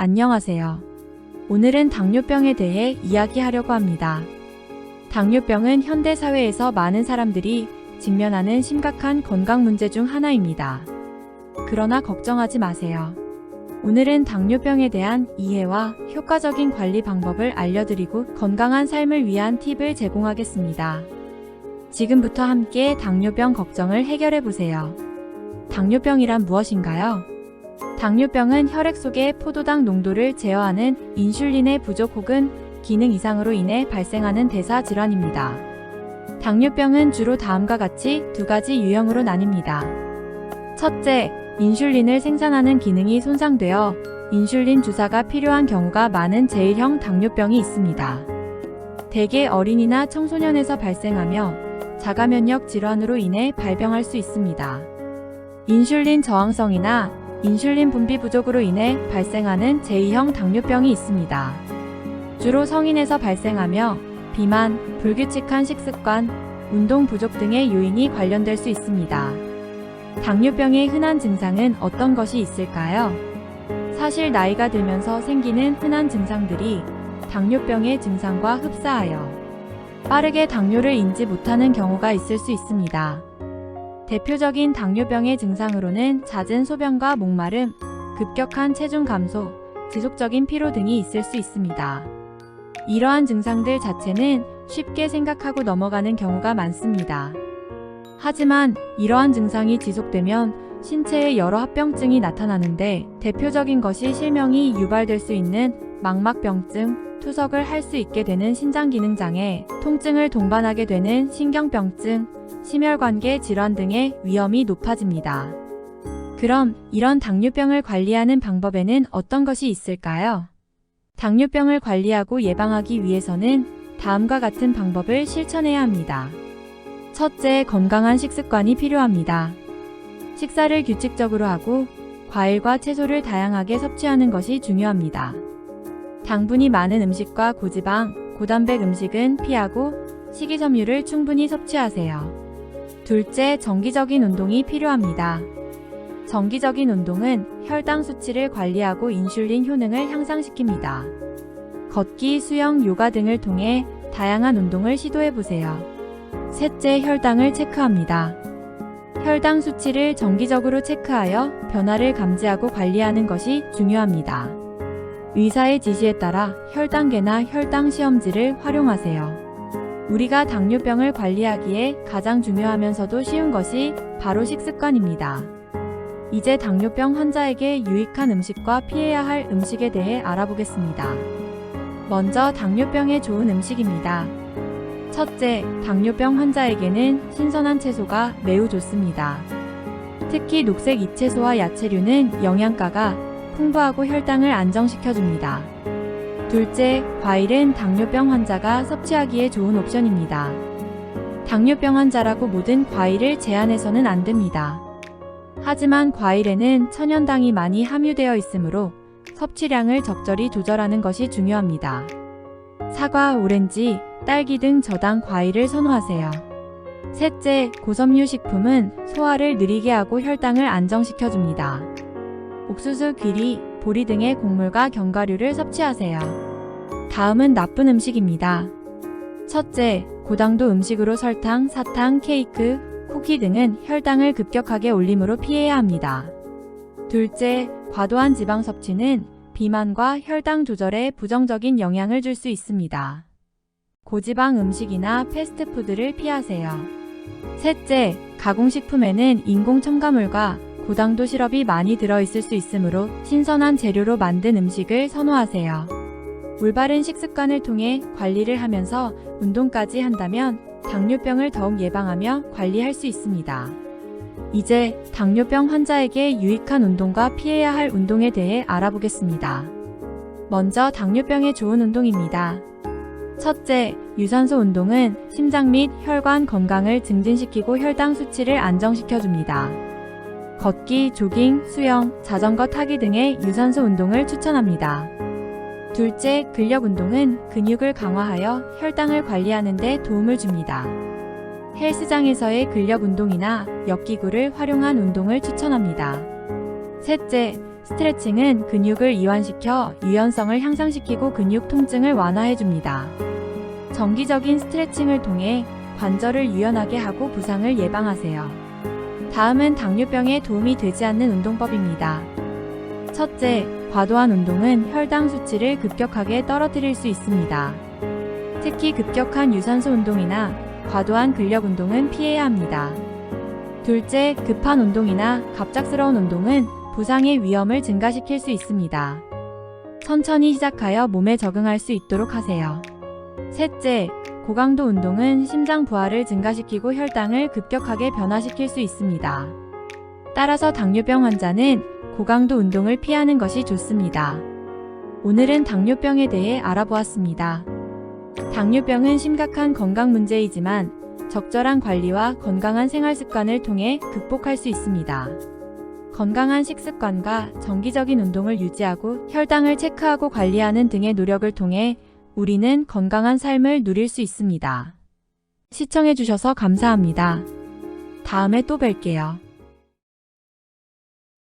안녕하세요. 오늘은 당뇨병에 대해 이야기하려고 합니다. 당뇨병은 현대 사회에서 많은 사람들이 직면하는 심각한 건강 문제 중 하나입니다. 그러나 걱정하지 마세요. 오늘은 당뇨병에 대한 이해와 효과적인 관리 방법을 알려드리고 건강한 삶을 위한 팁을 제공하겠습니다. 지금부터 함께 당뇨병 걱정을 해결해 보세요. 당뇨병이란 무엇인가요? 당뇨병은 혈액 속의 포도당 농도를 제어하는 인슐린의 부족 혹은 기능 이상으로 인해 발생하는 대사 질환입니다. 당뇨병은 주로 다음과 같이 두 가지 유형으로 나뉩니다. 첫째, 인슐린을 생산하는 기능이 손상되어 인슐린 주사가 필요한 경우가 많은 제1형 당뇨병이 있습니다. 대개 어린이나 청소년에서 발생하며 자가면역 질환으로 인해 발병할 수 있습니다. 인슐린 저항성이나 인슐린 분비 부족으로 인해 발생하는 제2형 당뇨병이 있습니다. 주로 성인에서 발생하며 비만, 불규칙한 식습관, 운동 부족 등의 요인이 관련될 수 있습니다. 당뇨병의 흔한 증상은 어떤 것이 있을까요? 사실 나이가 들면서 생기는 흔한 증상들이 당뇨병의 증상과 흡사하여 빠르게 당뇨를 인지 못하는 경우가 있을 수 있습니다. 대표적인 당뇨병의 증상으로는 잦은 소변과 목마름, 급격한 체중 감소, 지속적인 피로 등이 있을 수 있습니다. 이러한 증상들 자체는 쉽게 생각하고 넘어가는 경우가 많습니다. 하지만 이러한 증상이 지속되면 신체에 여러 합병증이 나타나는데 대표적인 것이 실명이 유발될 수 있는 망막병증, 투석을 할 수 있게 되는 신장기능장애, 통증을 동반하게 되는 신경병증, 심혈관계 질환 등의 위험이 높아집니다. 그럼 이런 당뇨병을 관리하는 방법에는 어떤 것이 있을까요? 당뇨병을 관리하고 예방하기 위해서는 다음과 같은 방법을 실천해야 합니다. 첫째, 건강한 식습관이 필요합니다. 식사를 규칙적으로 하고 과일과 채소를 다양하게 섭취하는 것이 중요합니다. 당분이 많은 음식과 고지방, 고단백 음식은 피하고 식이섬유를 충분히 섭취하세요. 둘째, 정기적인 운동이 필요합니다. 정기적인 운동은 혈당 수치를 관리하고 인슐린 효능을 향상시킵니다. 걷기, 수영, 요가 등을 통해 다양한 운동을 시도해 보세요. 셋째, 혈당을 체크합니다. 혈당 수치를 정기적으로 체크하여 변화를 감지하고 관리하는 것이 중요합니다. 의사의 지시에 따라 혈당계나 혈당 시험지를 활용하세요. 우리가 당뇨병을 관리하기에 가장 중요하면서도 쉬운 것이 바로 식습관입니다. 이제 당뇨병 환자에게 유익한 음식과 피해야 할 음식에 대해 알아보겠습니다. 먼저 당뇨병에 좋은 음식입니다. 첫째, 당뇨병 환자에게는 신선한 채소가 매우 좋습니다. 특히 녹색 잎채소와 야채류는 영양가가 풍부하고 혈당을 안정시켜줍니다. 둘째, 과일은 당뇨병 환자가 섭취하기에 좋은 옵션입니다. 당뇨병 환자라고 모든 과일을 제한해서는 안 됩니다. 하지만 과일에는 천연당이 많이 함유되어 있으므로 섭취량을 적절히 조절하는 것이 중요합니다. 사과, 오렌지, 딸기 등 저당 과일을 선호하세요. 셋째, 고섬유 식품은 소화를 느리게 하고 혈당을 안정시켜줍니다. 옥수수, 귀리, 보리 등의 곡물과 견과류를 섭취하세요. 다음은 나쁜 음식입니다. 첫째, 고당도 음식으로 설탕, 사탕, 케이크, 쿠키 등은 혈당을 급격하게 올리므로 피해야 합니다. 둘째, 과도한 지방 섭취는 비만과 혈당 조절에 부정적인 영향을 줄 수 있습니다. 고지방 음식이나 패스트푸드를 피하세요. 셋째, 가공식품에는 인공 첨가물과 고당도 시럽이 많이 들어있을 수 있으므로 신선한 재료로 만든 음식을 선호하세요. 올바른 식습관을 통해 관리를 하면서 운동까지 한다면 당뇨병을 더욱 예방하며 관리할 수 있습니다. 이제 당뇨병 환자에게 유익한 운동과 피해야 할 운동에 대해 알아보겠습니다. 먼저 당뇨병에 좋은 운동입니다. 첫째, 유산소 운동은 심장 및 혈관 건강을 증진시키고 혈당 수치를 안정시켜줍니다. 걷기, 조깅, 수영, 자전거 타기 등의 유산소 운동을 추천합니다. 둘째, 근력 운동은 근육을 강화하여 혈당을 관리하는 데 도움을 줍니다. 헬스장에서의 근력 운동이나 역기구를 활용한 운동을 추천합니다. 셋째, 스트레칭은 근육을 이완시켜 유연성을 향상시키고 근육 통증을 완화해줍니다. 정기적인 스트레칭을 통해 관절을 유연하게 하고 부상을 예방하세요. 다음은 당뇨병에 도움이 되지 않는 운동법입니다. 첫째, 과도한 운동은 혈당 수치를 급격하게 떨어뜨릴 수 있습니다. 특히 급격한 유산소 운동이나 과도한 근력 운동은 피해야 합니다. 둘째, 급한 운동이나 갑작스러운 운동은 부상의 위험을 증가시킬 수 있습니다. 천천히 시작하여 몸에 적응할 수 있도록 하세요. 셋째, 고강도 운동은 심장 부하를 증가시키고 혈당을 급격하게 변화시킬 수 있습니다. 따라서 당뇨병 환자는 고강도 운동을 피하는 것이 좋습니다. 오늘은 당뇨병에 대해 알아보았습니다. 당뇨병은 심각한 건강 문제이지만 적절한 관리와 건강한 생활 습관을 통해 극복할 수 있습니다. 건강한 식습관과 정기적인 운동을 유지하고 혈당을 체크하고 관리하는 등의 노력을 통해 우리는 건강한 삶을 누릴 수 있습니다. 시청해주셔서 감사합니다. 다음에 또 뵐게요.